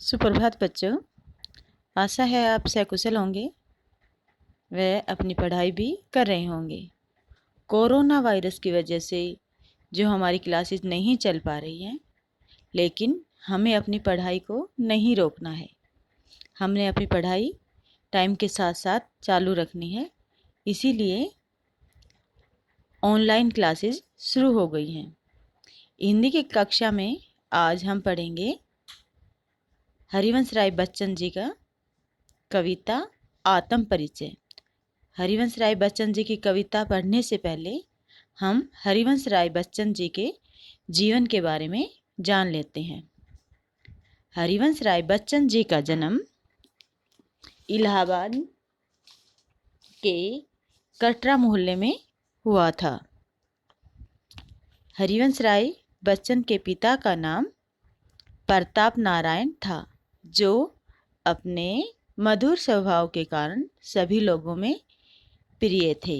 सुप्रभात बच्चों। आशा है आप सकुशल होंगे व अपनी पढ़ाई भी कर रहे होंगे। कोरोना वायरस की वजह से जो हमारी क्लासेस नहीं चल पा रही हैं, लेकिन हमें अपनी पढ़ाई को नहीं रोकना है। हमने अपनी पढ़ाई टाइम के साथ साथ चालू रखनी है। इसीलिए ऑनलाइन क्लासेस शुरू हो गई हैं। हिंदी की कक्षा में आज हम पढ़ेंगे हरिवंश राय बच्चन जी का कविता आत्म परिचय। हरिवंश राय बच्चन जी की कविता पढ़ने से पहले हम हरिवंश राय बच्चन जी के जीवन के बारे में जान लेते हैं। हरिवंश राय बच्चन जी का जन्म इलाहाबाद के कटरा मोहल्ले में हुआ था। हरिवंश राय बच्चन के पिता का नाम प्रताप नारायण था, जो अपने मधुर स्वभाव के कारण सभी लोगों में प्रिय थे।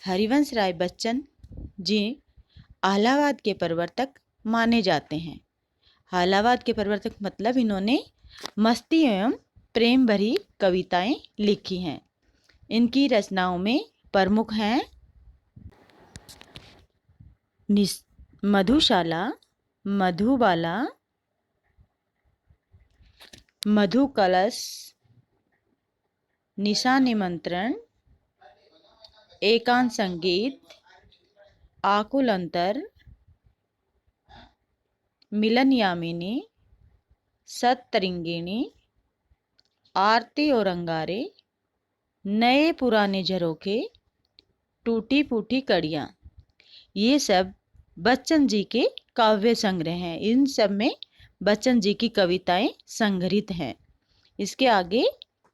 हरिवंश राय बच्चन जी इलाहाबाद के प्रवर्तक माने जाते हैं। इलाहाबाद के प्रवर्तक मतलब इन्होंने मस्ती एवं प्रेम भरी कविताएं लिखी हैं। इनकी रचनाओं में प्रमुख हैं मधुशाला, मधुबाला, मधु कलश, निशा निमंत्रण, एकांत संगीत, आकुल अंतर, मिलन यामिनी, सतरंगिणी, आरती और अंगारे, नए पुराने झरोखे, टूटी फूटी कड़ियाँ, ये सब बच्चन जी के काव्य संग्रह हैं। इन सब में बच्चन जी की कविताएं संग्रहित हैं। इसके आगे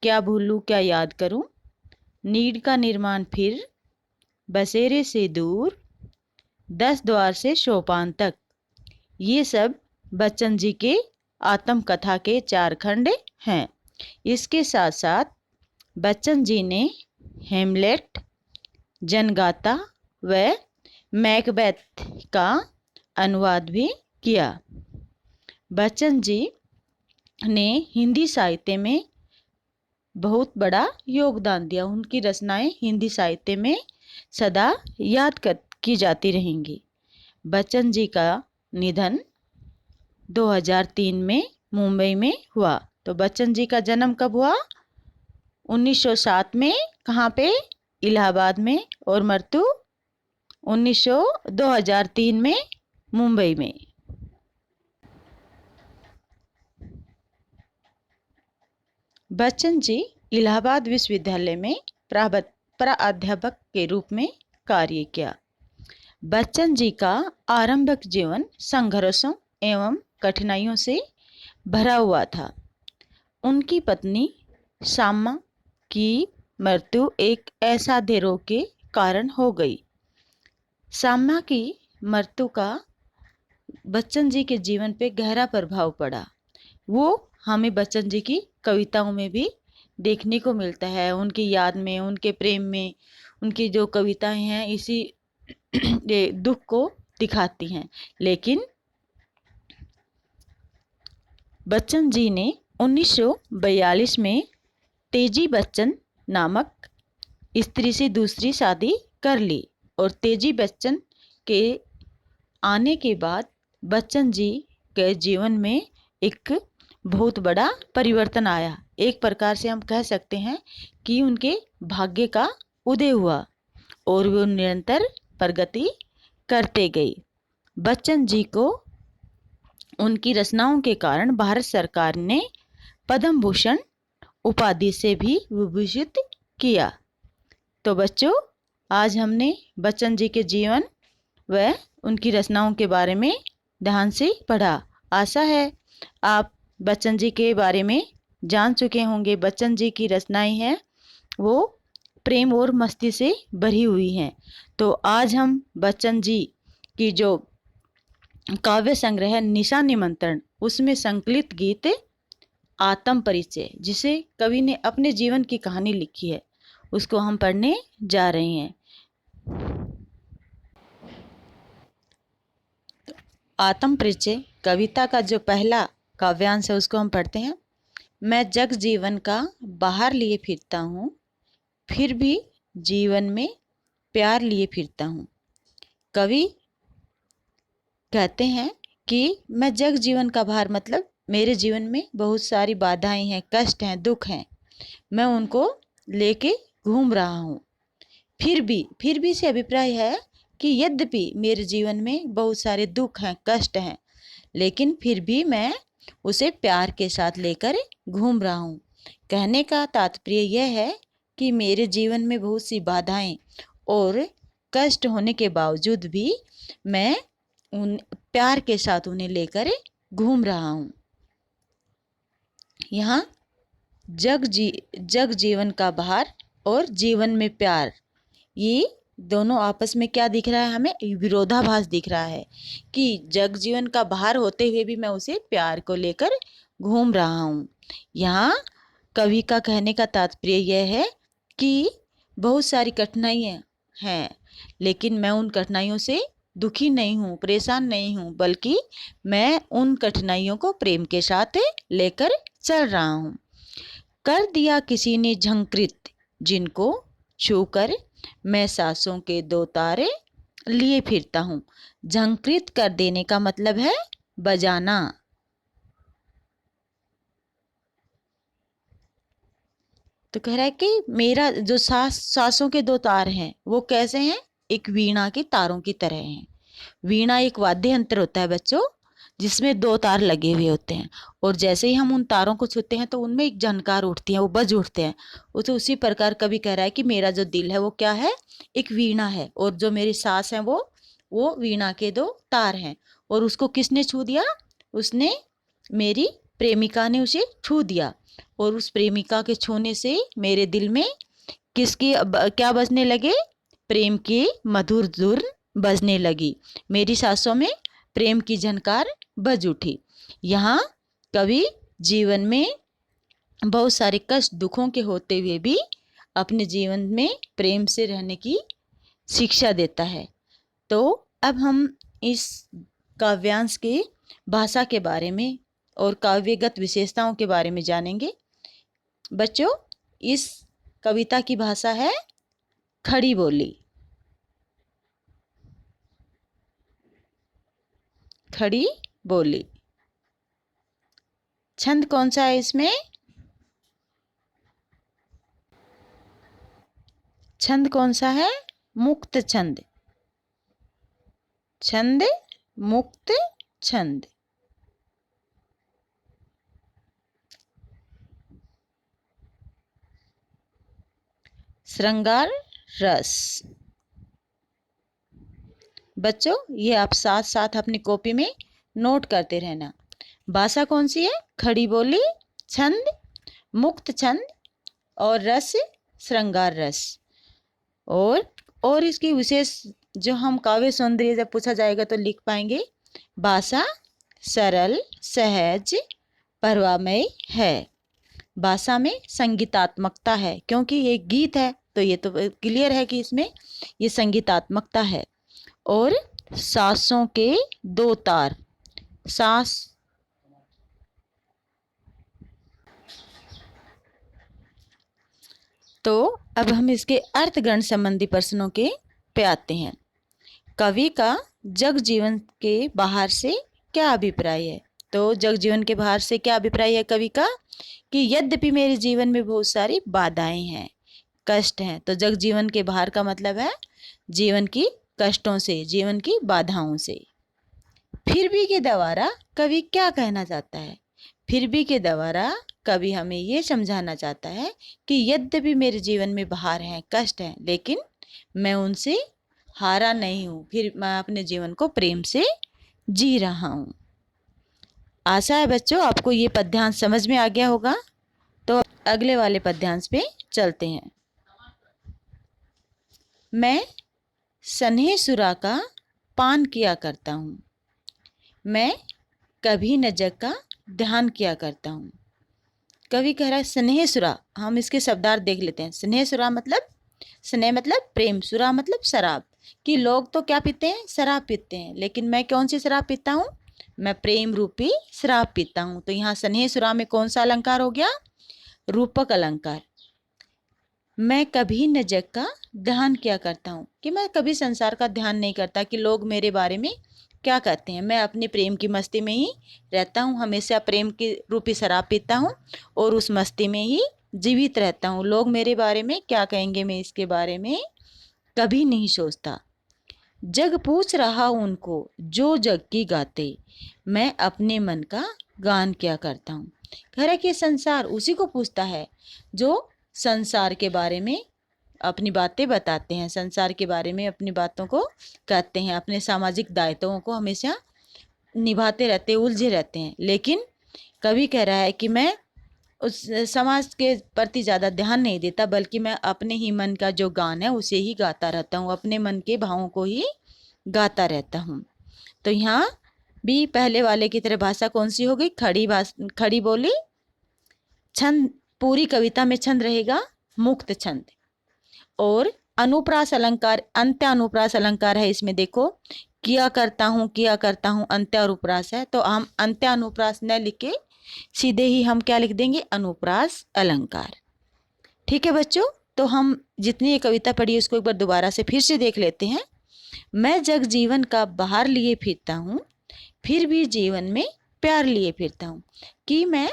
क्या भूलूं क्या याद करूं, नीड का निर्माण फिर, बसेरे से दूर, 10 द्वार से सोपान तक, ये सब बच्चन जी के आत्मकथा के 4 खंड हैं। इसके साथ साथ बच्चन जी ने हेमलेट, जनगाता व मैकबेथ का अनुवाद भी किया। बच्चन जी ने हिंदी साहित्य में बहुत बड़ा योगदान दिया। उनकी रचनाएं हिंदी साहित्य में सदा की जाती रहेंगी। बच्चन जी का निधन 2003 में मुंबई में हुआ। तो बच्चन जी का जन्म कब हुआ? 1907 में। कहाँ पे? इलाहाबाद में। और मृत्यु 2003 में मुंबई में। बच्चन जी इलाहाबाद विश्वविद्यालय में प्राध्यापक के रूप में कार्य किया। बच्चन जी का आरंभिक जीवन संघर्षों एवं कठिनाइयों से भरा हुआ था। उनकी पत्नी श्यामा की मृत्यु एक असाध्य रोग के कारण हो गई। श्यामा की मृत्यु का बच्चन जी के जीवन पे गहरा प्रभाव पड़ा। वो हमें बच्चन जी की कविताओं में भी देखने को मिलता है। उनकी याद में, उनके प्रेम में, उनकी जो कविताएं हैं इसी दुख को दिखाती हैं। लेकिन बच्चन जी ने 1942 में तेजी बच्चन नामक स्त्री से दूसरी शादी कर ली और तेजी बच्चन के आने के बाद बच्चन जी के जीवन में एक बहुत बड़ा परिवर्तन आया। एक प्रकार से हम कह सकते हैं कि उनके भाग्य का उदय हुआ और वो निरंतर प्रगति करते गए। बच्चन जी को उनकी रचनाओं के कारण भारत सरकार ने पद्म भूषण उपाधि से भी विभूषित किया। तो बच्चों, आज हमने बच्चन जी के जीवन व उनकी रचनाओं के बारे में ध्यान से पढ़ा। आशा है आप बच्चन जी के बारे में जान चुके होंगे। बच्चन जी की रचनाएं हैं वो प्रेम और मस्ती से भरी हुई हैं। तो आज हम बच्चन जी की जो काव्य संग्रह है निशा निमंत्रण, उसमें संकलित गीत आत्म परिचय, जिसे कवि ने अपने जीवन की कहानी लिखी है, उसको हम पढ़ने जा रहे हैं। आत्म परिचय कविता का जो पहला काव्यांश है उसको हम पढ़ते हैं। मैं जग जीवन का बाहर लिए फिरता हूँ, फिर भी जीवन में प्यार लिए फिरता हूँ। कवि कहते हैं कि मैं जग जीवन का बाहर मतलब मेरे जीवन में बहुत सारी बाधाएं हैं, कष्ट हैं, दुख हैं, मैं उनको लेके घूम रहा हूँ। फिर भी से अभिप्राय है कि यद्यपि मेरे जीवन में बहुत सारे दुख हैं, कष्ट हैं, लेकिन फिर भी मैं उसे प्यार के साथ लेकर घूम रहा हूँ। कहने का तात्पर्य यह है कि मेरे जीवन में बहुत सी बाधाएं और कष्ट होने के बावजूद भी मैं उन प्यार के साथ उन्हें लेकर घूम रहा हूँ। यहाँ जग जीवन का भार और जीवन में प्यार, ये दोनों आपस में क्या दिख रहा है, हमें विरोधाभास दिख रहा है कि जग जीवन का भार होते हुए भी मैं उसे प्यार को लेकर घूम रहा हूँ। यहाँ कवि का कहने का तात्पर्य यह है कि बहुत सारी कठिनाइयाँ हैं, लेकिन मैं उन कठिनाइयों से दुखी नहीं हूँ, परेशान नहीं हूँ, बल्कि मैं उन कठिनाइयों को प्रेम के साथ लेकर चल रहा हूँ। कर दिया किसी ने झंकृत, जिनको छूकर मैं सांसों के दो तारे लिए फिरता हूँ। झंकृत कर देने का मतलब है बजाना। तो कह रहा है कि मेरा जो सांसों के दो तार हैं वो कैसे हैं, एक वीणा के तारों की तरह हैं। वीणा एक वाद्य यंत्र होता है बच्चों, जिसमें दो तार लगे हुए होते हैं, और जैसे ही हम उन तारों को छूते हैं तो उनमें एक झनकार उठती है, वो बज उठते हैं। उसी प्रकार कवि कह रहा है कि मेरा जो दिल है वो क्या है, एक वीणा है, और जो मेरी सांस है वो वीणा के दो तार हैं। और उसको किसने छू दिया, उसने, मेरी प्रेमिका ने उसे छू दिया, और उस प्रेमिका के छूने से मेरे दिल में किसकी क्या बजने लगे, प्रेम की मधुर धुन बजने लगी, मेरी सांसों में प्रेम की झनकार बज उठी। यहाँ कवि जीवन में बहुत सारे कष्ट दुखों के होते हुए भी अपने जीवन में प्रेम से रहने की शिक्षा देता है। तो अब हम इस काव्यांश की भाषा के बारे में और काव्यगत विशेषताओं के बारे में जानेंगे। बच्चों, इस कविता की भाषा है खड़ी बोली। खड़ी बोली। छंद कौन सा है इसमें, छंद कौन सा है, मुक्त छंद। छंद मुक्त छंद। श्रृंगार रस। बच्चों, ये आप साथ साथ अपनी कॉपी में नोट करते रहना। भाषा कौन सी है, खड़ी बोली, छंद मुक्त छंद, और रस श्रृंगार रस। और इसकी विशेष जो हम काव्य सौंदर्य जब पूछा जाएगा तो लिख पाएंगे, भाषा सरल सहज प्रवाहमय है। भाषा में संगीतात्मकता है, क्योंकि ये गीत है तो ये तो क्लियर है कि इसमें ये संगीतात्मकता है। और सांसों के दो तार, सांस, तो अब हम इसके अर्थगण संबंधी प्रश्नों के पे आते हैं। कवि का जग जीवन के बाहर से क्या अभिप्राय है। तो जग जीवन के बाहर से क्या अभिप्राय है कवि का, कि यद्यपि मेरे जीवन में बहुत सारी बाधाएं हैं, कष्ट हैं। तो जग जीवन के बाहर का मतलब है जीवन की कष्टों से, जीवन की बाधाओं से। फिर भी के द्वारा कवि क्या कहना चाहता है, फिर भी के द्वारा कवि हमें ये समझाना चाहता है कि यद्यपि मेरे जीवन में बाहर हैं, कष्ट हैं, लेकिन मैं उनसे हारा नहीं हूँ, फिर मैं अपने जीवन को प्रेम से जी रहा हूँ। आशा है बच्चों आपको ये पद्यांश समझ में आ गया होगा। तो अगले वाले पद्यांश पे चलते हैं। मैं सन्हे सुरा का पान किया करता हूँ, मैं कभी न जग का ध्यान किया करता हूँ। कवि कह रहा है स्नेह सुरा, हम इसके शब्दार्थ देख लेते हैं। स्नेह सुरा मतलब, स्नेह मतलब प्रेम, सुरा मतलब शराब। कि लोग तो क्या पीते हैं, शराब पीते हैं, लेकिन मैं कौन सी शराब पीता हूँ, मैं प्रेम रूपी शराब पीता हूँ। तो यहाँ स्नेह सुरा में कौन सा अलंकार हो गया? रूपक अलंकार। मैं कभी न जग का ध्यान क्या करता हूँ, कि मैं कभी संसार का ध्यान नहीं करता कि लोग मेरे बारे में क्या कहते हैं। मैं अपने प्रेम की मस्ती में ही रहता हूँ, हमेशा प्रेम की रूपी शराब पीता हूँ और उस मस्ती में ही जीवित रहता हूँ। लोग मेरे बारे में क्या कहेंगे, मैं इसके बारे में कभी नहीं सोचता। जग पूछ रहा उनको जो जग की गाते, मैं अपने मन का गान क्या करता हूँ। कह रहा कि संसार उसी को पूछता है जो संसार के बारे में अपनी बातें बताते हैं, संसार के बारे में अपनी बातों को कहते हैं, अपने सामाजिक दायित्वों को हमेशा निभाते रहते हैं, उलझे रहते हैं। लेकिन कवि कह रहा है कि मैं उस समाज के प्रति ज़्यादा ध्यान नहीं देता, बल्कि मैं अपने ही मन का जो गान है उसे ही गाता रहता हूँ, अपने मन के भावों को ही गाता रहता हूँ। तो यहाँ भी पहले वाले की तरह भाषा कौन सी हो गई? खड़ी बोली। छंद, पूरी कविता में छंद रहेगा मुक्त छंद। और अनुप्रास अलंकार, अंत्य अनुप्रास अलंकार है इसमें। देखो, किया करता हूँ अंत्य अनुप्रास है, तो हम अंत्य अनुप्रास न लिख के सीधे ही हम क्या लिख देंगे? अनुप्रास अलंकार। ठीक है बच्चों, तो हम जितनी ये कविता पढ़ी उसको एक बार दोबारा से फिर से देख लेते हैं। मैं जग जीवन का बाहर लिए फिरता हूँ, फिर भी जीवन में प्यार लिए फिरता हूँ। कि मैं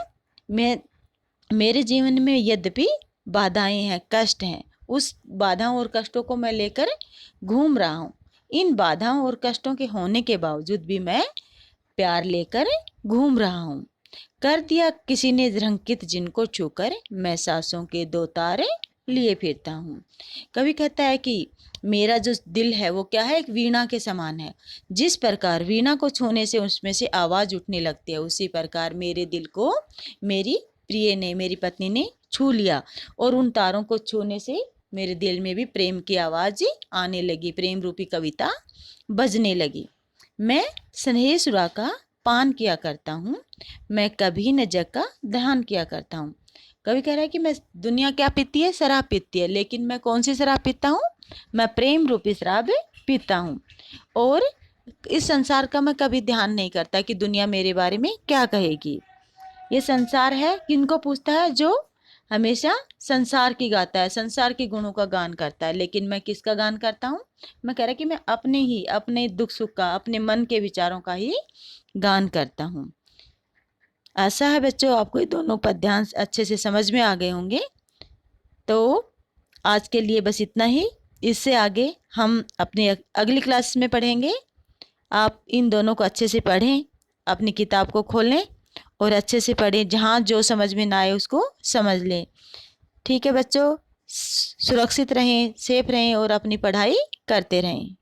मेरे जीवन में यद्यपि बाधाएं हैं, कष्ट हैं, उस बाधाओं और कष्टों को मैं लेकर घूम रहा हूँ। इन बाधाओं और कष्टों के होने के बावजूद भी मैं प्यार लेकर घूम रहा हूँ। कर दिया किसी ने रंकित जिनको छूकर, मैं सांसों के दो तारे लिए फिरता हूँ। कवि कहता है कि मेरा जो दिल है वो क्या है? एक वीणा के समान है। जिस प्रकार वीणा को छूने से उसमें से आवाज़ उठने लगती है, उसी प्रकार मेरे दिल को मेरी प्रिय ने, मेरी पत्नी ने छू लिया, और उन तारों को छूने से मेरे दिल में भी प्रेम की आवाज़ आने लगी, प्रेम रूपी कविता बजने लगी। मैं स्नेह सुरा का पान किया करता हूँ, मैं कभी न जग का ध्यान किया करता हूँ। कवि कह रहा है कि मैं, दुनिया क्या पीती है? शराब पीती है, लेकिन मैं कौन सी शराब पीता हूँ? मैं प्रेम रूपी शराब पीता हूँ। और इस संसार का मैं कभी ध्यान नहीं करता कि दुनिया मेरे बारे में क्या कहेगी। ये संसार है किनको पूछता है? जो हमेशा संसार की गाता है, संसार के गुणों का गान करता है। लेकिन मैं किसका गान करता हूँ? मैं कह रहा कि मैं अपने दुख सुख का, अपने मन के विचारों का ही गान करता हूँ। आशा है बच्चों आपको ये दोनों पद्यांश अच्छे से समझ में आ गए होंगे। तो आज के लिए बस इतना ही। इससे आगे हम अपने अगली क्लास में पढ़ेंगे। आप इन दोनों को अच्छे से पढ़ें, अपनी किताब को खोलें और अच्छे से पढ़ें, जहाँ जो समझ में ना आए उसको समझ लें। ठीक है बच्चों, सुरक्षित रहें, सेफ रहें और अपनी पढ़ाई करते रहें।